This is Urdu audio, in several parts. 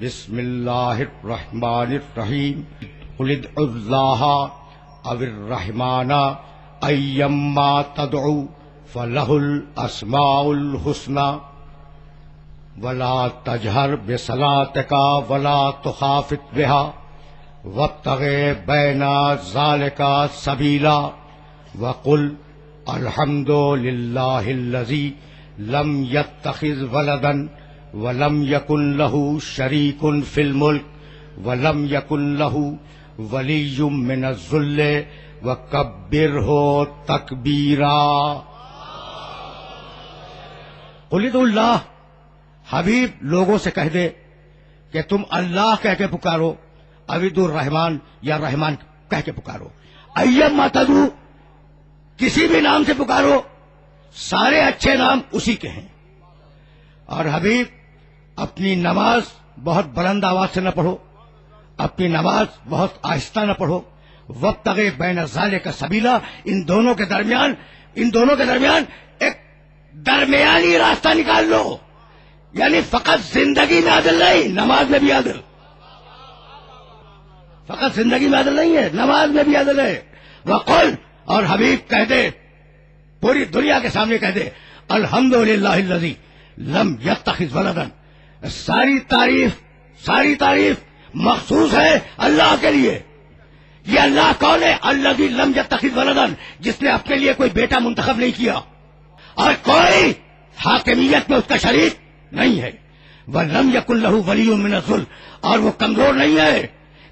بسم اللہ الرحمن الرحیم قل ادعوا اللہ او الرحمن ایما تدعو فلہ الاسماء الحسنی ولا تجہر بصلاتک ولا تخافت بها وابتغ بین ذلک سبیلا وقل الحمد للہ الذی لم يتخذ ولدا ولم يكن له شريك في الملك ولم يكن له ولي من الذل وكبره تكبيرا. قل ادعوا اللہ، حبیب لوگوں سے کہہ دے کہ تم اللہ کہہ کے پکارو، عبید الرحمان یا رحمان کہہ کے پکارو، ایما تدعو کسی بھی نام سے پکارو، سارے اچھے نام اسی کے ہیں. اور حبیب اپنی نماز بہت بلند آواز سے نہ پڑھو، اپنی نماز بہت آہستہ نہ پڑھو. وابتغ بین ذلک سبیلا، ان دونوں کے درمیان ایک درمیانی راستہ نکال لو. یعنی فقط زندگی میں عدل نہیں، نماز میں بھی عدل. فقط زندگی میں عدل نہیں ہے، نماز میں بھی عدل ہے. وقل، اور حبیب کہہ دے، پوری دنیا کے سامنے کہہ دے، الحمدللہ الذی لم یتخذ ولدا. ساری تعریف مخصوص ہے اللہ کے لیے. یہ اللہ کون ہے؟ الذی لم یتخذ ولدا، جس نے اپنے لیے کوئی بیٹا منتخب نہیں کیا اور کوئی حاکمیت میں اس کا شریک نہیں ہے. وَلَمْ يَكُنْ لَهُ وَلِيٌّ مِّنَ الذُّلِّ، اور وہ کمزور نہیں ہے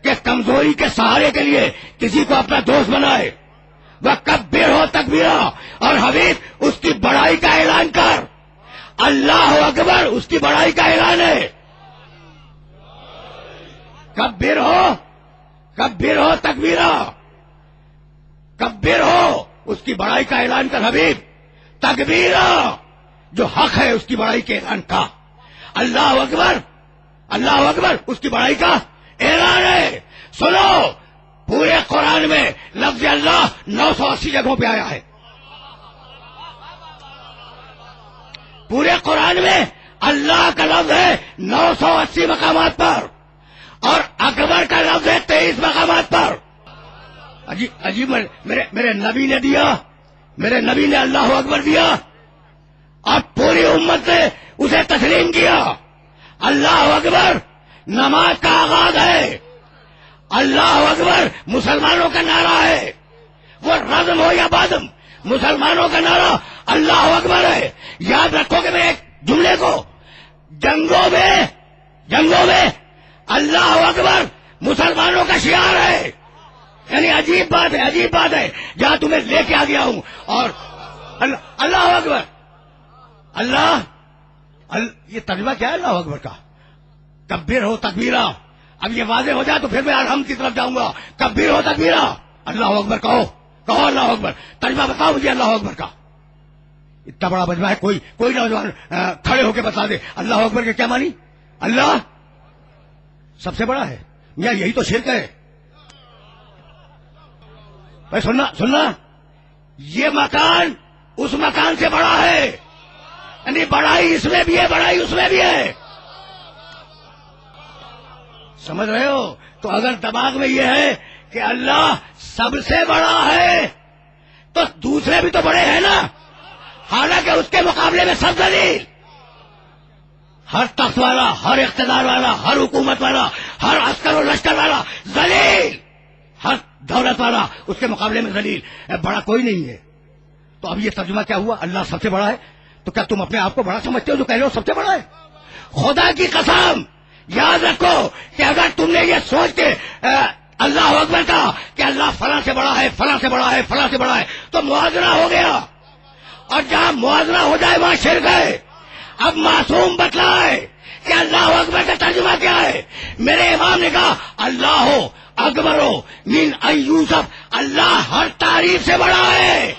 کہ کمزوری کے سہارے کے لیے کسی کو اپنا دوست بنائے. وَكَبِّرْهُ تَكْبِيرًا، اور حبیب اس کی بڑائی کا اعلان کر. اللہ اکبر اس کی بڑائی کا اعلان ہے. کبر ہو تکبیرہ، کبر ہو اس کی بڑائی کا اعلان کر حبیب. تکبیرہ جو حق ہے اس کی بڑائی کے اعلان کا. اللہ اکبر اس کی بڑائی کا اعلان ہے. سنو، پورے قرآن میں لفظ اللہ 980 جگہوں پہ آیا ہے. پورے قرآن میں اللہ کا لفظ ہے 980 مقامات پر، اور اکبر کا لفظ ہے 23 مقامات پر. عجیب میرے نبی نے دیا، میرے نبی نے اللہ اکبر دیا اور پوری امت نے اسے تسلیم کیا. اللہ اکبر نماز کا آغاز ہے. اللہ اکبر مسلمانوں کا نعرہ ہے. وہ رزم ہو یا بادم، مسلمانوں کا نعرہ اللہ اکبر ہے. یاد رکھو کہ میں ایک جملے کو، جنگوں میں اللہ اکبر مسلمانوں کا شعار ہے. یعنی عجیب بات ہے جہاں تمہیں لے کے آ گیا ہوں. اور اللہ اکبر، یہ ترجمہ کیا ہے اللہ اکبر کا؟ کبیر ہو تکبیرہ. اب یہ واضح ہو جائے تو پھر میں الحمد کی طرف جاؤں گا. کبیر ہو تکبیرہ، اللہ اکبر کہو اللہ اکبر. ترجمہ بتاؤ مجھے اللہ اکبر کا. اتنا بڑا مجمع ہے، کوئی نوجوان کھڑے ہو کے بتا دے اللہ اکبر کے کیا مانی. اللہ سب سے بڑا ہے میاں، یہی تو شرک ہے. بھائی سننا، یہ مکان اس مکان سے بڑا ہے. یعنی بڑائی اس میں بھی ہے، بڑائی اس میں بھی ہے. سمجھ رہے ہو؟ تو اگر دماغ میں یہ ہے کہ اللہ سب سے بڑا ہے تو دوسرے بھی تو بڑے ہیں نا. حالانکہ اس کے مقابلے میں سب ذلیل. ہر تخت والا، ہر اقتدار والا، ہر حکومت والا، ہر عسکر و لشکر والا ذلیل. ہر دولت والا اس کے مقابلے میں ذلیل. بڑا کوئی نہیں ہے. تو اب یہ ترجمہ کیا ہوا؟ اللہ سب سے بڑا ہے. تو کیا تم اپنے آپ کو بڑا سمجھتے ہو جو کہہ رہے ہو سب سے بڑا ہے؟ خدا کی قسم یاد رکھو کہ اگر تم نے یہ سوچ کے اللہ اکبر کہا کہ اللہ فلاں سے بڑا ہے، فلاں سے بڑا ہے، فلاں سے بڑا ہے، تو موازنہ ہو گیا. اور جہاں موازنہ ہو جائے وہاں شرک ہے. اب معصوم بتلائے کہ اللہ اکبر کا ترجمہ کیا ہے. میرے امام نے کہا اللہ ہو اکبر ہو من ان یوسف، اللہ ہر تعریف سے بڑا ہے.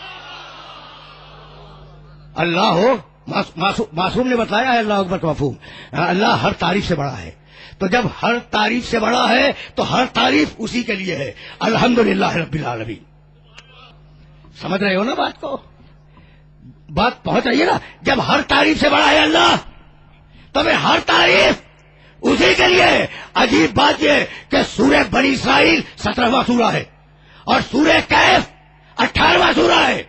اللہ ہو، معصوم نے بتایا ہے اللہ اکبر کا مفہوم. اللہ ہر تعریف سے بڑا ہے. تو جب ہر تعریف سے بڑا ہے تو ہر تعریف اسی کے لیے ہے. الحمدللہ رب العالمین. سمجھ رہے ہو نا بات کو؟ بات پہنچ رہی ہے نا؟ جب ہر تعریف سے بڑا ہے اللہ تو پھر ہر تعریف اسی کے لیے عجیب بات یہ کہ سورہ بنی اسرائیل 17واں سورہ ہے اور سورہ کہف 18واں سورہ ہے.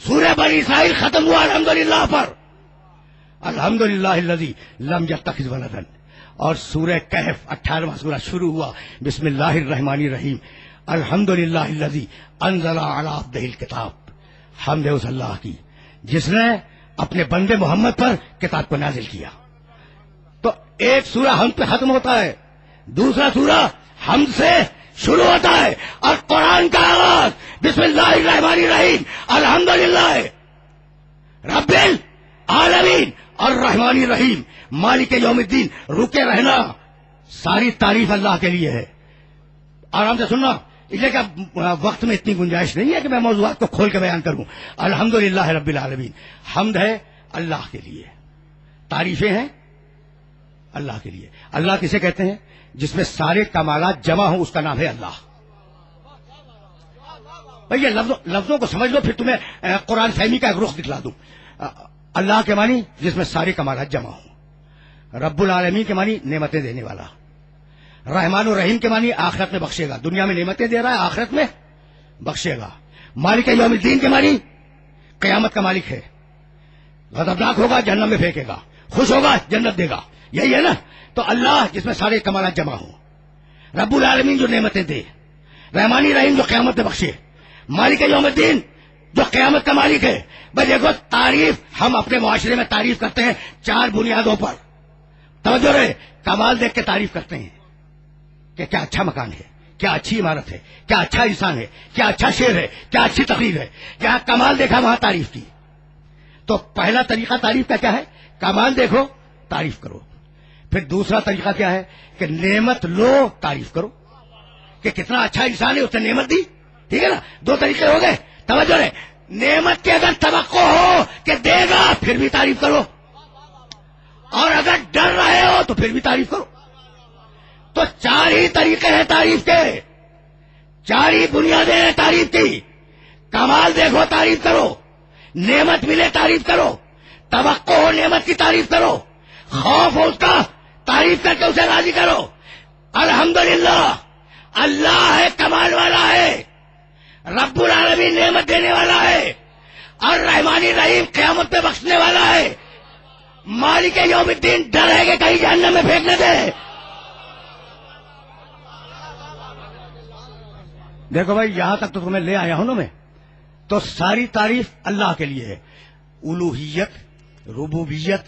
سورہ بنی اسرائیل ختم ہوا الحمدللہ پر، الحمدللہ الذی لم یتخذ ولدا، اور سورہ کہف 18واں سورہ شروع ہوا بسم اللہ الرحمن الرحیم الحمدللہ الذی انزل علی عبدہ الکتاب. حمد ہے اس اللہ کی جس نے اپنے بندے محمد پر کتاب کو نازل کیا. تو ایک سورہ ہم پہ ختم ہوتا ہے، دوسرا سورہ ہم سے شروع ہوتا ہے، اور قرآن کا آغاز بسم اللہ الرحمن الرحیم الحمدللہ رب العالمین الرحمن الرحیم مالک یوم الدین. رکے رہنا، ساری تعریف اللہ کے لیے ہے. آرام سے سننا، اس لیے کہ وقت میں اتنی گنجائش نہیں ہے کہ میں موضوعات کو کھول کے بیان کروں. الحمدللہ رب العالمین، حمد ہے اللہ کے لیے، تعریفیں ہیں اللہ کے لیے. اللہ کسے کہتے ہیں؟ جس میں سارے کمالات جمع ہوں، اس کا نام ہے اللہ. بھئی یہ لفظوں کو سمجھ لو، پھر تمہیں قرآن فہمی کا ایک رخ دکھلا دوں. اللہ کے معنی جس میں سارے کمالات جمع ہوں. رب العالمین کے معنی نعمتیں دینے والا. رحمان الرحیم کے معنی آخرت میں بخشے گا، دنیا میں نعمتیں دے رہا ہے، آخرت میں بخشے گا. مالک یوم الدین کے معنی قیامت کا مالک ہے، غضبناک ہوگا جہنم میں پھینکے گا، خوش ہوگا جنت دے گا. یہی ہے نا. تو اللہ جس میں سارے کمالات جمع ہوں، رب العالمین جو نعمتیں دے، رحمانی رحیم جو قیامت میں بخشے، مالک یوم الدین جو قیامت کا مالک ہے. بس دیکھو تعریف ہم اپنے معاشرے میں تعریف کرتے ہیں 4 بنیادوں پر. توجہ رہے، کمال دیکھ کے تعریف کرتے ہیں کہ کیا اچھا مکان ہے، کیا اچھی عمارت ہے، کیا اچھا انسان ہے، کیا اچھا شعر ہے، کیا اچھی تقریر ہے. جہاں کمال دیکھا وہاں تعریف کی. تو پہلا طریقہ تعریف کا کیا ہے؟ کمال دیکھو تعریف کرو. پھر دوسرا طریقہ کیا ہے کہ نعمت لو تعریف کرو کہ کتنا اچھا انسان ہے، اس نے نعمت دی. ٹھیک ہے نا، 2 طریقے ہو گئے. توجہ رہے، نعمت کی اگر توقع ہو کہ دے گا پھر بھی تعریف کرو، اور اگر ڈر رہے ہو تو پھر بھی تعریف کرو. تو 4 ہی طریقے ہیں تعریف کے، 4 ہی بنیادیں ہیں تعریف کی. کمال دیکھو تعریف کرو، نعمت ملے تعریف کرو، توقع ہو نعمت کی تعریف کرو، خوف ہو اس کا تعریف کر کے اسے راضی کرو. الحمدللہ اللہ ہے، کمال والا ہے، رب العالمین نعمت دینے والا ہے، اور رحمانی رحیم قیامت پہ بخشنے والا ہے. مالک یوم الدین ڈر ہے کہ کہیں جہنم میں پھینک نہ دے. دیکھو بھائی، یہاں تک تو تمہیں لے آیا ہوں نا میں. تو ساری تعریف اللہ کے لیے ہے، الوہیت، ربوبیت،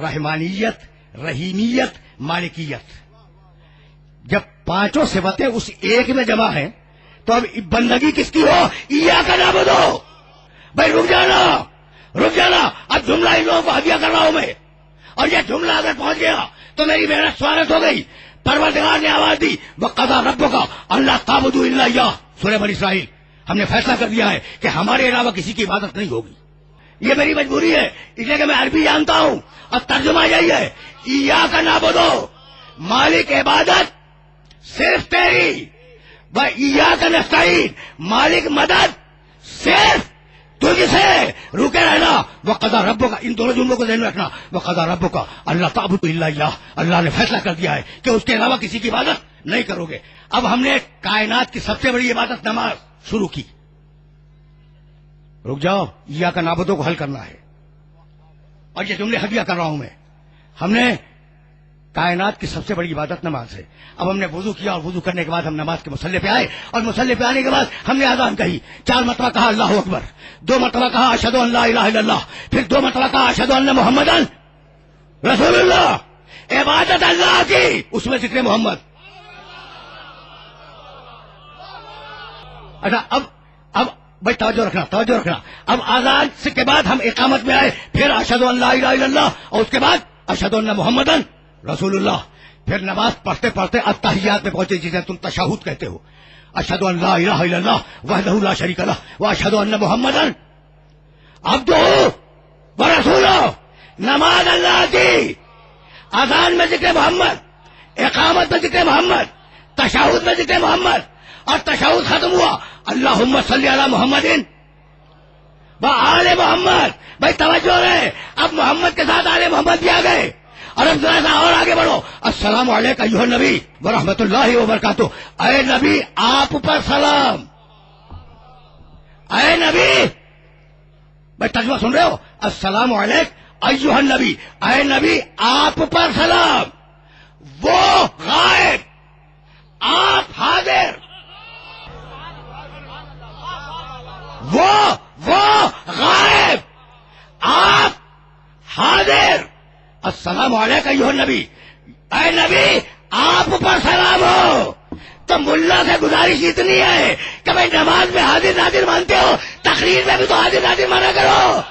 رحمانیت، رحیمیت، مالکیت. جب 5 صفتیں اس ایک میں جمع ہیں تو اب بندگی کس کی ہو؟ ایاک نعبد. بھائی رک جانا، اب جملہ ان لوگوں کو ہدیہ کر رہا ہوں میں، اور یہ جملہ اگر پہنچ گیا تو میری محنت سوارت ہو گئی. پروردگار نے آواز دی وَقَضَىٰ رَبُّكَ أَلَّا تَعْبُدُوا إِلَّا إِيَّاهُ. سورہ بنی اسرائیل. ہم نے فیصلہ کر دیا ہے کہ ہمارے علاوہ کسی کی عبادت نہیں ہوگی. یہ میری مجبوری ہے، اس لیے کہ میں عربی جانتا ہوں، اور ترجمہ یہی ہے ایاک نعبد، مالک عبادت صرف تیری، و ایاک نستعین، مالک مدد صرف تجھ سے. روکے رہنا. وقضیٰ ربک، ان دونوں جملوں کو ذہن میں رکھنا. وقضیٰ ربک الا تعبدوا الا ایاہ، اللہ نے فیصلہ کر دیا ہے کہ اس کے علاوہ کسی کی عبادت نہیں کرو گے. اب ہم نے کائنات کی سب سے بڑی عبادت نماز شروع کی. رک جاؤ، ایاک نعبد کو حل کرنا ہے، اور یہ جملے ہدیہ کر رہا ہوں میں. ہم نے کائنات کی سب سے بڑی عبادت نماز ہے. اب ہم نے وضو کیا، اور وضو کرنے کے بعد ہم نماز کے مصلی پہ آئے، اور مصلی پہ آنے کے بعد ہم نے اذان کہی. 4 مرتبہ کہا اللہ اکبر، 2 مرتبہ کہا اشہد ان لا الہ الا اللہ، پھر 2 مرتبہ کہا اشہد ان محمد رسول اللہ. عبادت اللہ کی، اس میں ذکر محمد. اچھا اب بھائی توجہ رکھنا. اب اذان سے کے بعد ہم اقامت میں آئے، پھر اشہد ان لا الہ الا اللہ، اور اس کے بعد اشہد ان محمد رسول اللہ. پھر نماز پڑھتے پڑھتے التحیات میں پہنچے، جسے تم تشہد کہتے ہو. اشہد ان لا الہ الا اللہ وحدہ لا شریک لہ واشہد ان محمدا عبدہ ورسولہ. نماز اللہ کی، اذان میں ذکر محمد، اقامت میں ذکر محمد، تشہد میں ذکر محمد، اور تشہد ختم ہوا اللہم صلی علی محمد و آل محمد. بھائی توجہ رہے، اب محمد کے ساتھ آل محمد بھی آ گئے، اور اب ذرا سا اور آگے بڑھو. السلام علیکم ایھا النبی ورحمۃ اللہ وبرکاتہ. اے نبی آپ پر سلام. اے نبی بھائی ترجمہ سن رہے ہو؟ السلام علیکم ایھا النبی، اے نبی آپ پر سلام. وہ غائب آپ حاضر. وہ غائب آپ حاضر. السلام علیکم ایھا النبی، اے نبی آپ پر سلام ہو. تو ملا سے گزارش اتنی ہے کہ بھائی نماز میں حاضر ناظر مانتے ہو، تقریر میں بھی تو حاضر ناظر مانا کرو.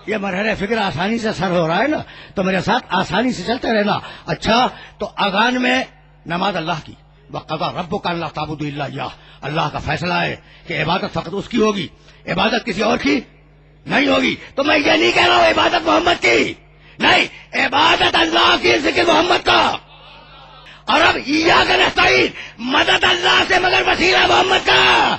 یہ مرحلہ فکر آسانی سے سر ہو رہا ہے نا، تو میرے ساتھ آسانی سے چلتے رہنا. اچھا تو اذان میں نماز اللہ کی، وَقَضَىٰ رَبُّكَ أَلَّا تَعْبُدُوا إِلَّا إِيَّاهُ. اللہ کا فیصلہ ہے کہ عبادت فقط اس کی ہوگی، عبادت کسی اور کی نہیں ہوگی. تو میں یہ نہیں کہہ رہا ہوں عبادت محمد کی نہیں، عبادت اللہ کی، ذکر محمد کا. اور اب ایاک نستعین، مدد اللہ سے مگر وسیلہ محمد کا.